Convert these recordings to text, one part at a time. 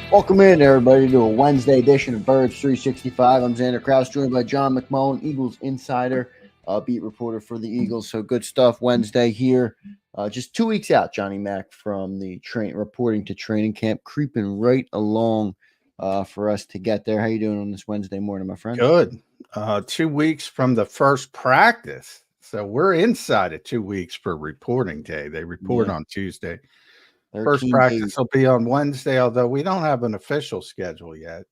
Welcome in, everybody, to a Wednesday edition of Birds 365. I'm Xander Kraus, joined by John McMullen, Eagles insider, beat reporter for the Eagles. So good stuff Wednesday here. Just 2 weeks out, Johnny Mac, from the reporting to training camp, creeping right along for us to get there. How you doing on this Wednesday morning, my friend? Good. 2 weeks from the first practice. So we're inside of 2 weeks for reporting day. They report on Tuesday. First practice days. will be on Wednesday, although we don't have an official schedule yet.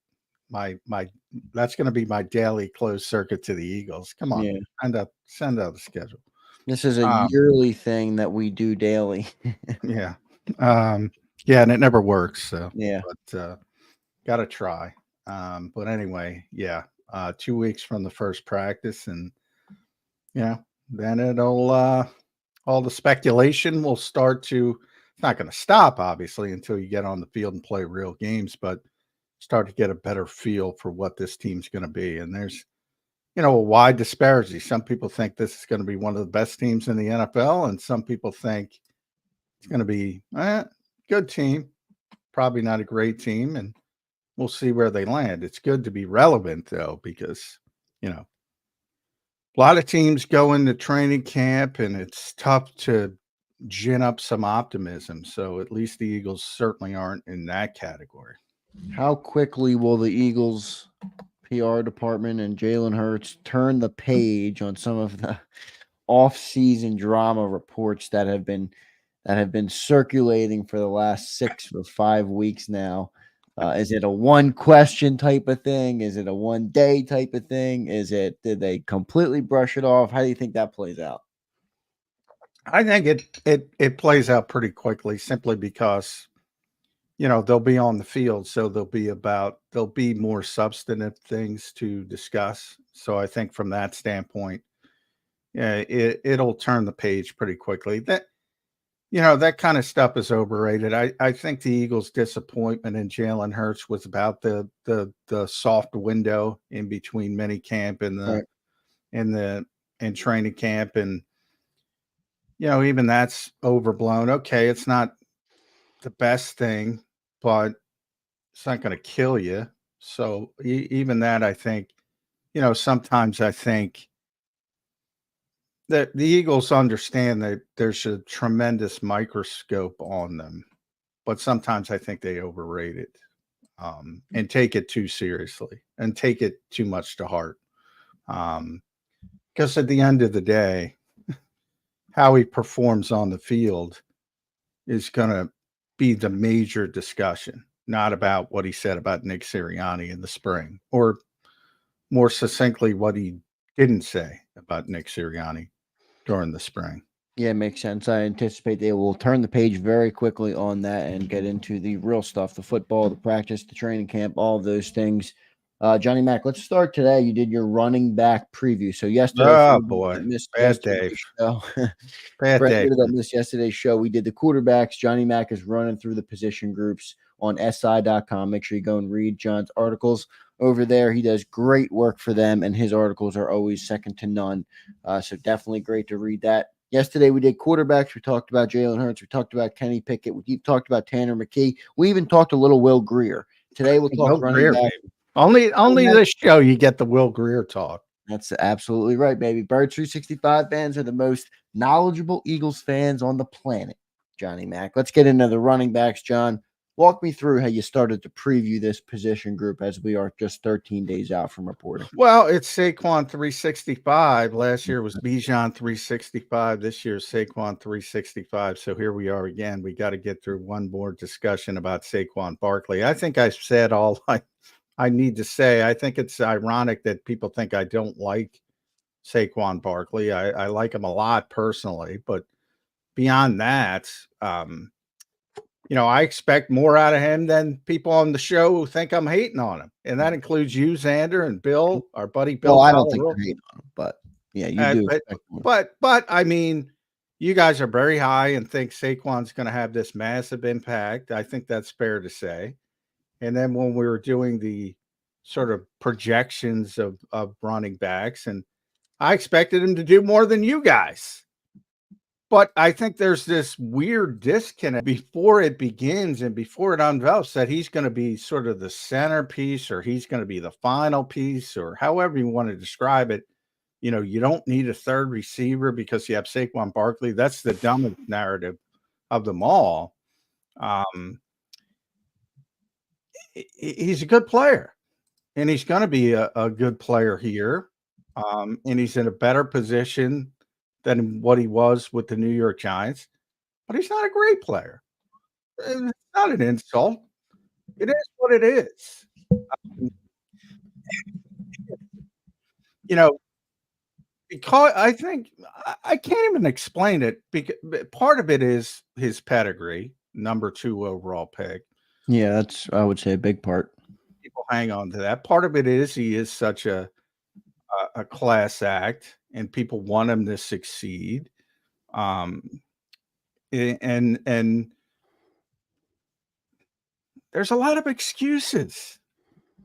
That's going to be my daily closed circuit to the Eagles. Come on, send out the schedule. This is a yearly thing that we do daily. Yeah. And it never works. So but got to try. But anyway, 2 weeks from the first practice, and then it'll all the speculation will start to. It's not going to stop, obviously, until you get on the field and play real games, but start to get a better feel for what this team's going to be. And there's, a wide disparity. Some people think this is going to be one of the best teams in the NFL, and some people think it's going to be a good team, probably not a great team, and we'll see where they land. It's good to be relevant, though, because, a lot of teams go into training camp, and it's tough to gin up some optimism. So at least the Eagles certainly aren't in that category. How quickly will the Eagles PR department and Jalen Hurts turn the page on some of the off-season drama reports that have been circulating for the last 6 or 5 weeks now? Is it a one question type of thing? Is it a 1 day type of thing? Did they completely brush it off? How do you think that plays out? I think it plays out pretty quickly, simply because they'll be on the field, so there'll be more substantive things to discuss. So I think from that standpoint, it'll turn the page pretty quickly. That kind of stuff is overrated. I think the Eagles' disappointment in Jalen Hurts was about the soft window in between minicamp and training camp, and even that's overblown. Okay, it's not the best thing, but it's not going to kill you. So even that, I think, sometimes I think that the Eagles understand that there's a tremendous microscope on them, but sometimes I think they overrate it and take it too seriously and take it too much to heart. Because at the end of the day, how he performs on the field is going to be the major discussion, not about what he said about Nick Sirianni in the spring, or more succinctly, what he didn't say about Nick Sirianni during the spring. Yeah, it makes sense. I anticipate they will turn the page very quickly on that and get into the real stuff, the football, the practice, the training camp, all of those things. Johnny Mac, let's start today. You did your running back preview. So yesterday, bad day. Bad day. That missed yesterday's show. We did the quarterbacks. Johnny Mac is running through the position groups on SI.com. Make sure you go and read John's articles over there. He does great work for them, and his articles are always second to none. So definitely great to read that. Yesterday, we did quarterbacks. We talked about Jalen Hurts. We talked about Kenny Pickett. We talked about Tanner McKee. We even talked a little Will Grier. Today, we'll talk running back. Only this show you get the Will Grier talk. That's absolutely right, baby. Bird 365 fans are the most knowledgeable Eagles fans on the planet, Johnny Mac. Let's get into the running backs, John. Walk me through how you started to preview this position group as we are just 13 days out from reporting. Well, it's Saquon 365. Last year was Bijan 365. This year is Saquon 365. So here we are again. We got to get through one more discussion about Saquon Barkley. I think I've said all I need to say. I think it's ironic that people think I don't like Saquon Barkley. I like him a lot personally, but beyond that, I expect more out of him than people on the show who think I'm hating on him. And that includes you, Xander, and Bill, our buddy Bill. Well, I don't think you're hating on him, but yeah, you do. But I mean, you guys are very high and think Saquon's going to have this massive impact. I think that's fair to say. And then when we were doing the sort of projections of running backs, and I expected him to do more than you guys. But I think there's this weird disconnect before it begins and before it unveils that he's going to be sort of the centerpiece, or he's going to be the final piece, or however you want to describe it. You know, you don't need a third receiver because you have Saquon Barkley. That's the dumbest narrative of them all. He's a good player, and he's going to be a good player here. And he's in a better position than what he was with the New York Giants, but he's not a great player. It's not an insult. It is what it is. You know, because I think I can't even explain it, because part of it is his pedigree, number 2 overall pick. Yeah, that's, I would say, a big part. People hang on to that. Part of it is he is such a class act, and people want him to succeed. And there's a lot of excuses.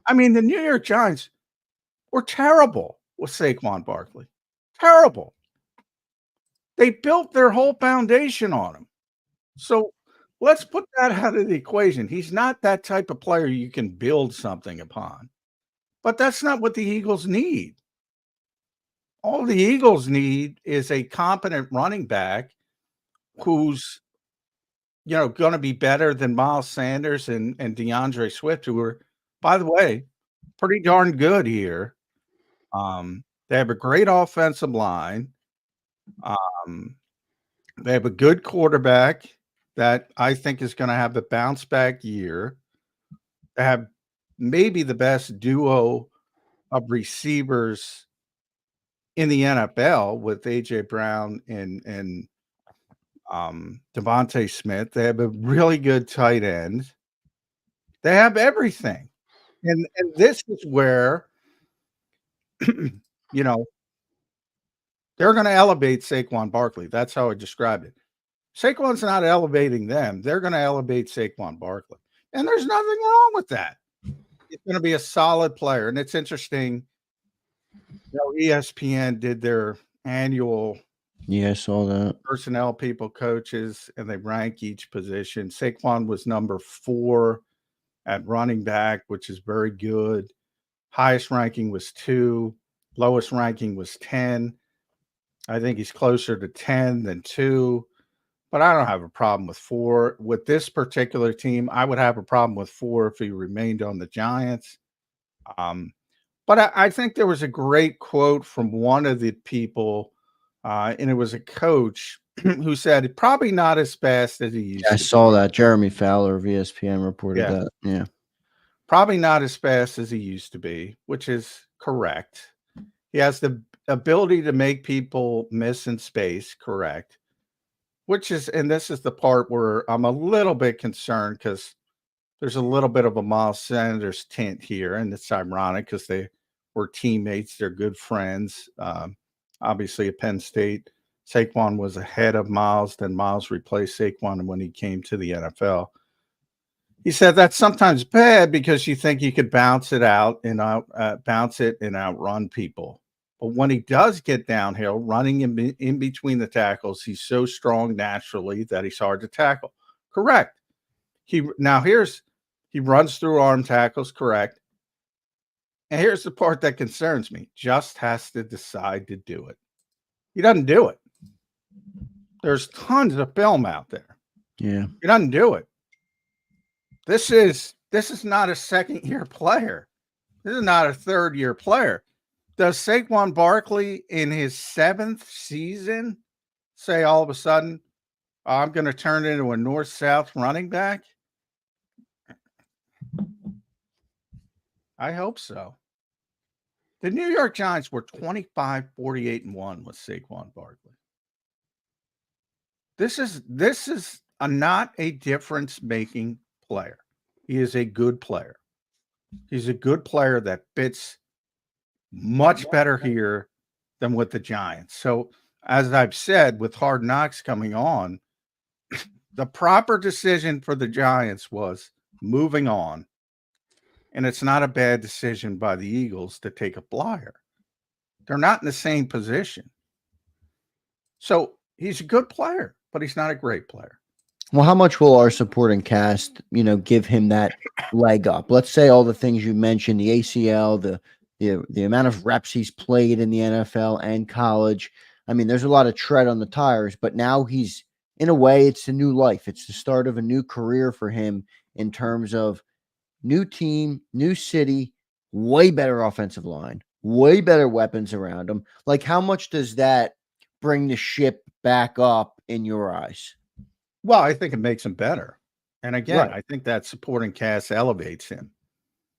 I mean, the New York Giants were terrible with Saquon Barkley. Terrible. They built their whole foundation on him. So let's put that out of the equation. He's not that type of player you can build something upon. But that's not what the Eagles need. All the Eagles need is a competent running back who's, you know, going to be better than Miles Sanders and DeAndre Swift, who are, by the way, pretty darn good here. They have a great offensive line. They have a good quarterback that I think is going to have a bounce back year. They have maybe the best duo of receivers in the NFL with A.J. Brown and Devontae Smith. They have a really good tight end. They have everything. And this is where, you know, they're going to elevate Saquon Barkley. That's how I described it. Saquon's not elevating them. They're going to elevate Saquon Barkley. And there's nothing wrong with that. He's going to be a solid player. And it's interesting. You know, ESPN did their annual I saw that. Personnel people, coaches, and they rank each position. Saquon was number 4 at running back, which is very good. Highest ranking was 2. Lowest ranking was 10. I think he's closer to 10 than 2. But I don't have a problem with 4. With this particular team, I would have a problem with 4 if he remained on the Giants. But I think there was a great quote from one of the people, and it was a coach who said, probably not as fast as he used to. I saw that. Jeremy Fowler of ESPN reported that. Yeah. Probably not as fast as he used to be, which is correct. He has the ability to make people miss in space, correct. Which is, and this is the part where I'm a little bit concerned, because there's a little bit of a Miles Sanders tint here, and it's ironic because they were teammates. They're good friends. Obviously, at Penn State, Saquon was ahead of Miles. Then Miles replaced Saquon when he came to the NFL. He said that's sometimes bad because you think you could bounce it and outrun people. But when he does get downhill, running in between the tackles, he's so strong naturally that he's hard to tackle. Correct. He runs through arm tackles, correct. And here's the part that concerns me. Just has to decide to do it. He doesn't do it. There's tons of film out there. Yeah. He doesn't do it. This is not a second-year player. This is not a third-year player. Does Saquon Barkley in his 7th season say all of a sudden, I'm going to turn into a north-south running back? I hope so. The New York Giants were 25-48-1 with Saquon Barkley. This is not a difference-making player. He is a good player. He's a good player that fits much better here than with the Giants. So, as I've said, with Hard Knocks coming on, the proper decision for the Giants was moving on. And it's not a bad decision by the Eagles to take a flyer. They're not in the same position. So he's a good player, but he's not a great player. Well, how much will our supporting cast, give him that leg up? Let's say all the things you mentioned, the ACL, the amount of reps he's played in the NFL and college. I mean, there's a lot of tread on the tires, but now he's, in a way, it's a new life. It's the start of a new career for him in terms of new team, new city, way better offensive line, way better weapons around him. Like, how much does that bring the ship back up in your eyes? Well, I think it makes him better. And again, Right. I think that supporting cast elevates him.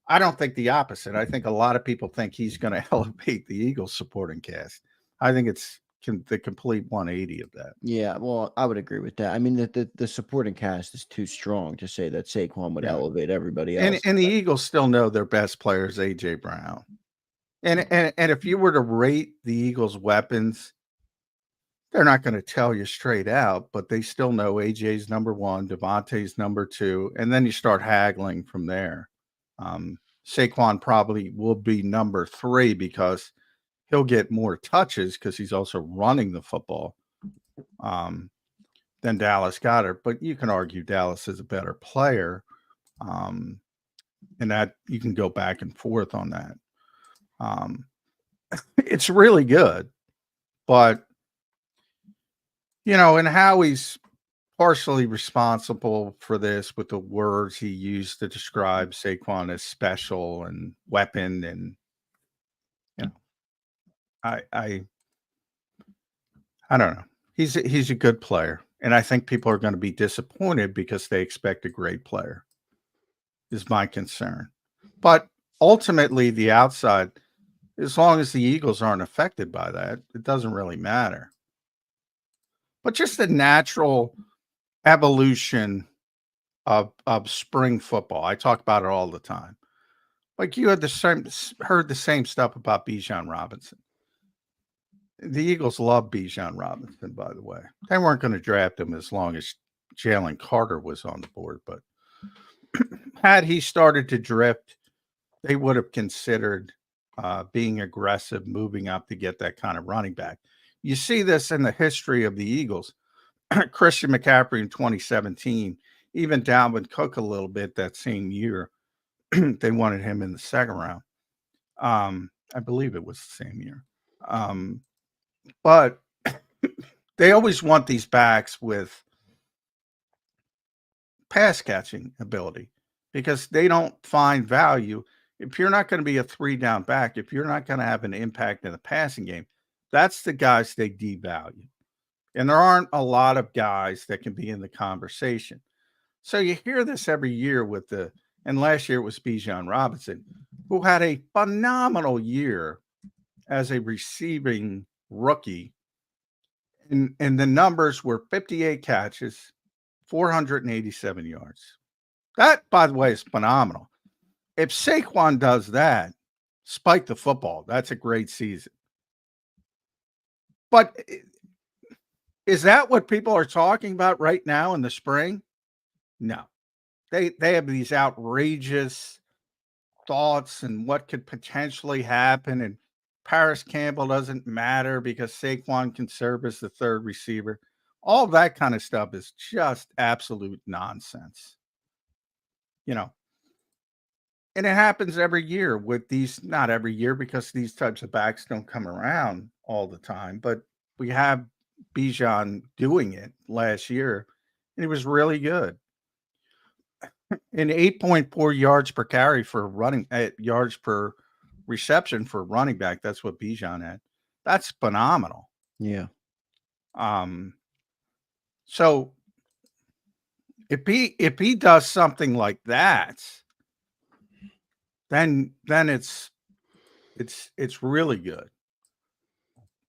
I don't think the opposite. I think a lot of people think he's going to elevate the Eagles supporting cast. I think it's the complete 180 of that. Yeah, well, I would agree with that. I mean, the supporting cast is too strong to say that Saquon would elevate everybody else. And the Eagles still know their best player is A.J. Brown. And if you were to rate the Eagles' weapons, they're not going to tell you straight out, but they still know AJ's number one, Devontae's number two, and then you start haggling from there. Saquon probably will be number three because he'll get more touches because he's also running the football than Dallas Goedert. But you can argue Dallas is a better player, and that you can go back and forth on that. It's really good, but and Howie's partially responsible for this with the words he used to describe Saquon as special and weapon, and I don't know. He's a good player, and I think people are going to be disappointed because they expect a great player. Is my concern, but ultimately the outside, as long as the Eagles aren't affected by that, it doesn't really matter. But just the natural evolution of spring football. I talk about it all the time. Like you had heard the same stuff about Bijan Robinson. The Eagles love Bijan Robinson, by the way. They weren't going to draft him as long as Jalen Carter was on the board, but had he started to drift, they would have considered being aggressive, moving up to get that kind of running back. You see this in the history of the Eagles. Christian McCaffrey in 2017, even Dalvin Cook a little bit that same year. They wanted him in the second round. I believe it was the same year. But they always want these backs with pass catching ability because they don't find value. If you're not going to be a 3-down back, if you're not going to have an impact in the passing game, that's the guys they devalue. And there aren't a lot of guys that can be in the conversation. So you hear this every year and last year it was Bijan Robinson, who had a phenomenal year as a receiving rookie. And the numbers were 58 catches, 487 yards. That, by the way, is phenomenal. If Saquon does that, spike the football, that's a great season. But is that what people are talking about right now in the spring? No. They have these outrageous thoughts and what could potentially happen, and Paris Campbell doesn't matter because Saquon can serve as the third receiver. All that kind of stuff is just absolute nonsense. And it happens every year with these, not every year because these types of backs don't come around all the time, but we have Bijan doing it last year, and he was really good. And 8.4 yards per carry for running, yards per reception for running back. That's what Bijan had. That's phenomenal. Yeah. So if he does something like that, then it's really good.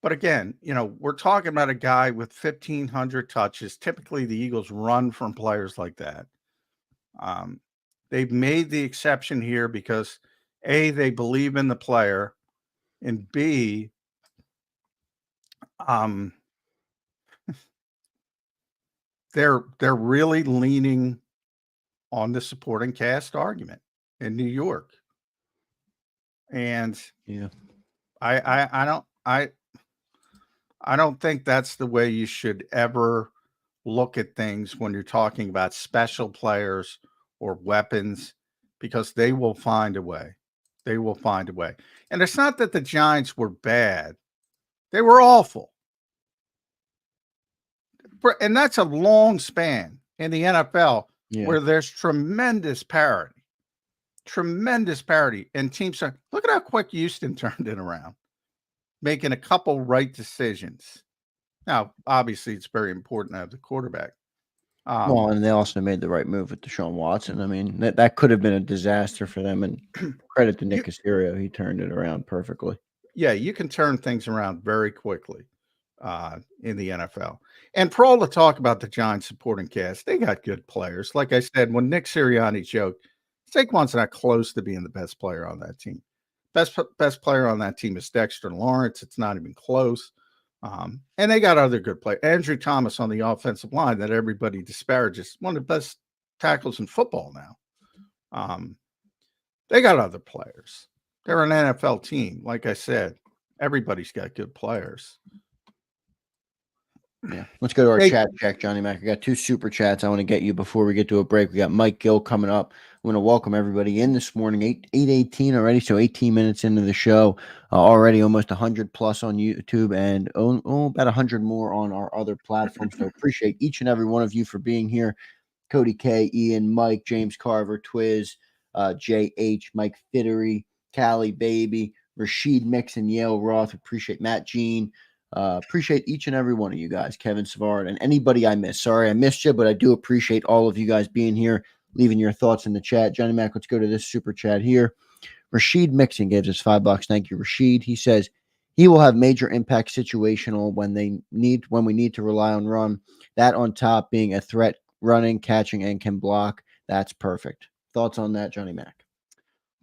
But again, we're talking about a guy with 1,500 touches. Typically, the Eagles run from players like that. They've made the exception here because A, they believe in the player, and B, they're really leaning on the supporting cast argument in New York. And yeah, I I don't think that's the way you should ever look at things when you're talking about special players or weapons, because they will find a way. They will find a way. And it's not that the Giants were bad. They were awful. And that's a long span in the NFL where there's tremendous parity. Tremendous parity. And teams are, look at how quick Houston turned it around, making a couple right decisions. Now, obviously, it's very important to have the quarterback. Well, and they also made the right move with Deshaun Watson. I mean, that could have been a disaster for them. And credit to Nick Caserio, he turned it around perfectly. Yeah, you can turn things around very quickly in the NFL. And for all the talk about the Giants supporting cast, they got good players. Like I said, when Nick Sirianni joked, Saquon's not close to being the best player on that team. Best player on that team is Dexter Lawrence. It's not even close. And they got other good players. Andrew Thomas on the offensive line that everybody disparages. One of the best tackles in football now. They got other players. They're an NFL team. Like I said, everybody's got good players. Yeah. Let's go to our chat check, Johnny Mac. I got 2 super chats I want to get you before we get to a break. We got Mike Gill coming up. I want to welcome everybody in this morning, 8:18 already, so 18 minutes into the show. Already almost 100 plus on YouTube and about 100 more on our other platforms. So appreciate each and every one of you for being here. Cody K, Ian, Mike, James Carver, Twiz, JH, Mike Fittery, Callie Baby, Rashid Mixon, Yale Roth. Appreciate Matt Jean. Appreciate each and every one of you guys, Kevin Savard, and anybody I missed. Sorry I missed you, but I do appreciate all of you guys being here, leaving your thoughts in the chat. Johnny Mac, let's go to this super chat here. Rashid Mixon gives us $5. Thank you, Rashid. He says he will have major impact situational when we need to rely on run. That on top being a threat, running, catching, and can block. That's perfect. Thoughts on that, Johnny Mac?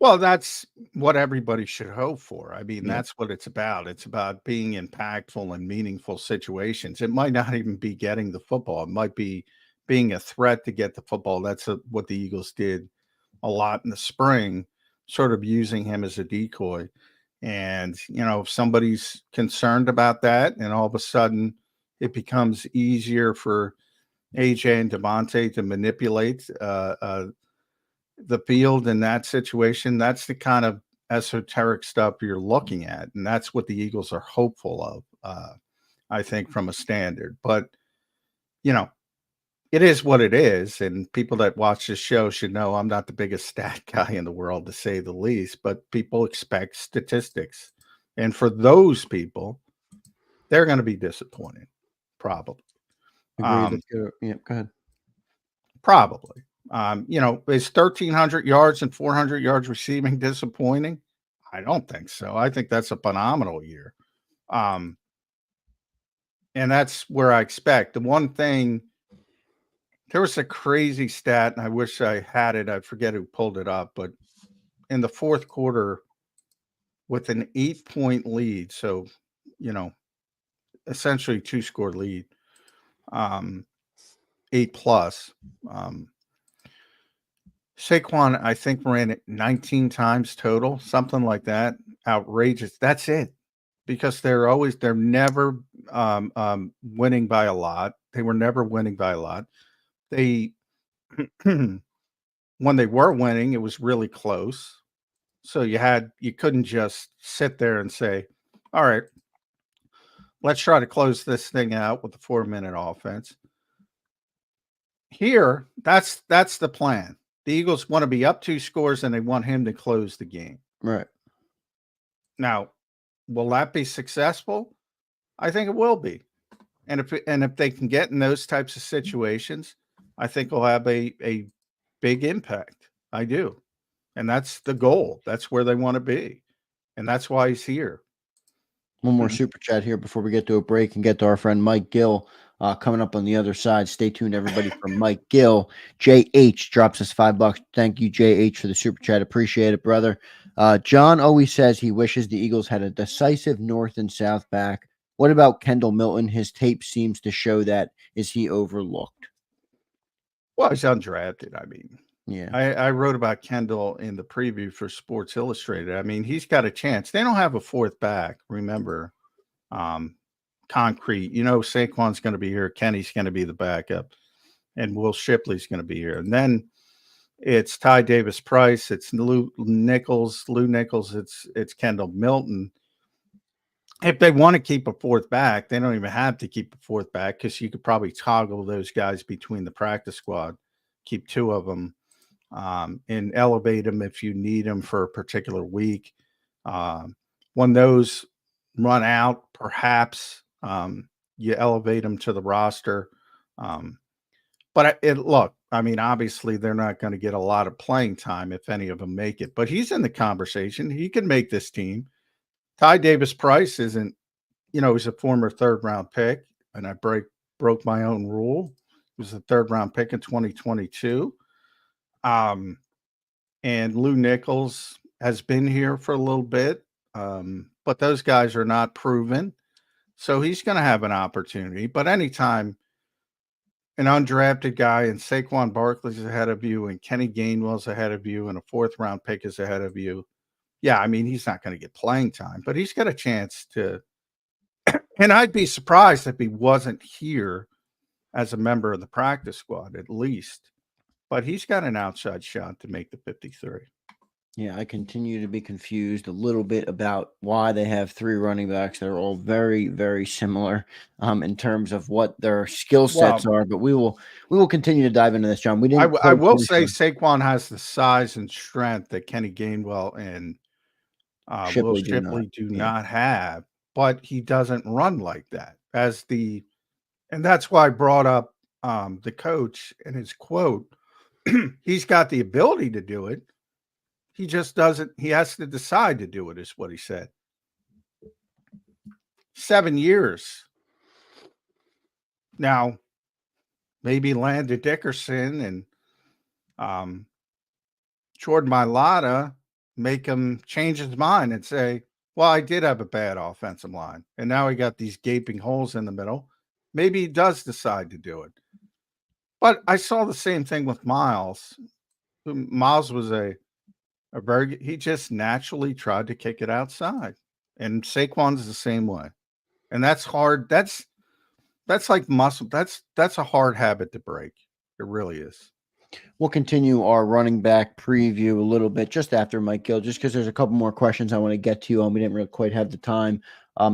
Well, that's what everybody should hope for. I mean, that's what it's about. It's about being impactful in meaningful situations. It might not even be getting the football. It might be being a threat to get the football. That's what the Eagles did a lot in the spring, sort of using him as a decoy. And, if somebody's concerned about that and all of a sudden it becomes easier for AJ and Devontae to manipulate the field in that situation, that's the kind of esoteric stuff you're looking at. And that's what the Eagles are hopeful of, I think, from a standard. But, it is what it is. And people that watch this show should know I'm not the biggest stat guy in the world, to say the least, but people expect statistics. And for those people, they're going to be disappointed, probably. Agreed. Go ahead. Probably. Is 1,300 yards and 400 yards receiving disappointing? I don't think so. I think that's a phenomenal year. And that's where I expect. The one thing, there was a crazy stat, and I wish I had it. I forget who pulled it up, but in the fourth quarter, with an 8-point lead, so, essentially 2-score lead, 8 plus, Saquon, I think, ran it 19 times total, something like that. Outrageous. That's it. Because they're never winning by a lot. They were never winning by a lot. They, when they were winning, it was really close. So you couldn't just sit there and say, all right, let's try to close this thing out with the 4-minute offense. Here, that's the plan. The Eagles want to be up 2 scores and they want him to close the game. Right. Now, will that be successful? I think it will be. And if they can get in those types of situations, I think it'll have a big impact. I do. And that's the goal. That's where they want to be. And that's why he's here. One more super chat here before we get to a break and get to our friend Mike Gill coming up on the other side. Stay tuned, everybody, for Mike Gill. JH drops us $5. Thank you, JH, for the super chat. Appreciate it, brother. John always says he wishes the Eagles had a decisive north and south back. What about Kendall Milton? His tape seems to show that. Is he overlooked? Well, he's undrafted. I mean, yeah. I wrote about Kendall in the preview for Sports Illustrated. I mean, he's got a chance. They don't have a fourth back, remember. concrete. You know, Saquon's going to be here. Kenny's going to be the backup. And Will Shipley's going to be here. And then it's Ty Davis Price. It's Lou Nichols. It's Kendall Milton. If they want to keep a fourth back, they don't even have to keep a fourth back because you could probably toggle those guys between the practice squad, keep two of them, and elevate them if you need them for a particular week. When those run out, perhaps you elevate them to the roster. But look, I mean, obviously they're not going to get a lot of playing time if any of them make it. But he's in the conversation. He can make this team. Ty Davis Price isn't, you know, he's a former third-round pick, and I broke my own rule. He was a third-round pick in 2022. And Lou Nichols has been here for a little bit, but those guys are not proven. So he's going to have an opportunity. But anytime an undrafted guy and Saquon Barkley's ahead of you and Kenny Gainwell's ahead of you and a fourth-round pick is ahead of you, yeah, I mean, he's not going to get playing time, but he's got a chance to. And I'd be surprised if he wasn't here as a member of the practice squad, at least. But he's got an outside shot to make the 53. Yeah, I continue to be confused a little bit about why they have three running backs that are all very, very similar in terms of what their skill sets are. But we will continue to dive into this, John. I will say Saquon has the size and strength that Kenny Gainwell and Will Shipley do not have, but he doesn't run like that. And that's why I brought up the coach and his quote. He's got the ability to do it. He just doesn't. He has to decide to do it, is what he said. 7 years. Now, maybe Landon Dickerson and Jordan Mailata make him change his mind and say, well, I did have a bad offensive line, and now he got these gaping holes in the middle. Maybe he does decide to do it. But I saw the same thing with Miles. Miles was he just naturally tried to kick it outside. And Saquon's the same way. And that's hard. That's like muscle. That's a hard habit to break. It really is. We'll continue our running back preview a little bit just after Mike Gill, just because there's a couple more questions I want to get to you on. We didn't really quite have the time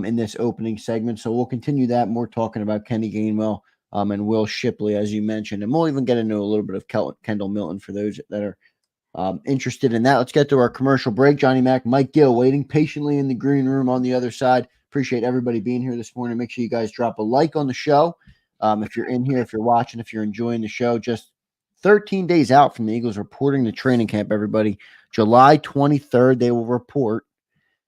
in this opening segment. So we'll continue that. More talking about Kenny Gainwell and Will Shipley, as you mentioned. And we'll even get into a little bit of Kendall Milton for those that are interested in that. Let's get to our commercial break. Johnny Mac, Mike Gill waiting patiently in the green room on the other side. Appreciate everybody being here this morning. Make sure you guys drop a like on the show. If you're in here, if you're watching, if you're enjoying the show, just 13 days out from the Eagles reporting to training camp, everybody. July 23rd, they will report.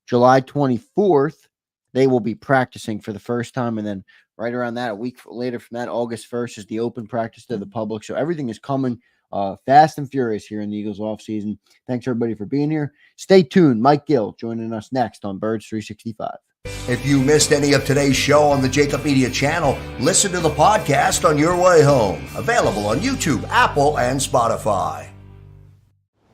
July 24th, they will be practicing for the first time. And then right around that, a week later from that, August 1st is the open practice to the public. So everything is coming fast and furious here in the Eagles offseason. Thanks, everybody, for being here. Stay tuned. Mike Gill joining us next on Birds 365. If you missed any of today's show on the JAKIB Media channel, listen to the podcast on your way home. Available on YouTube, Apple, and Spotify.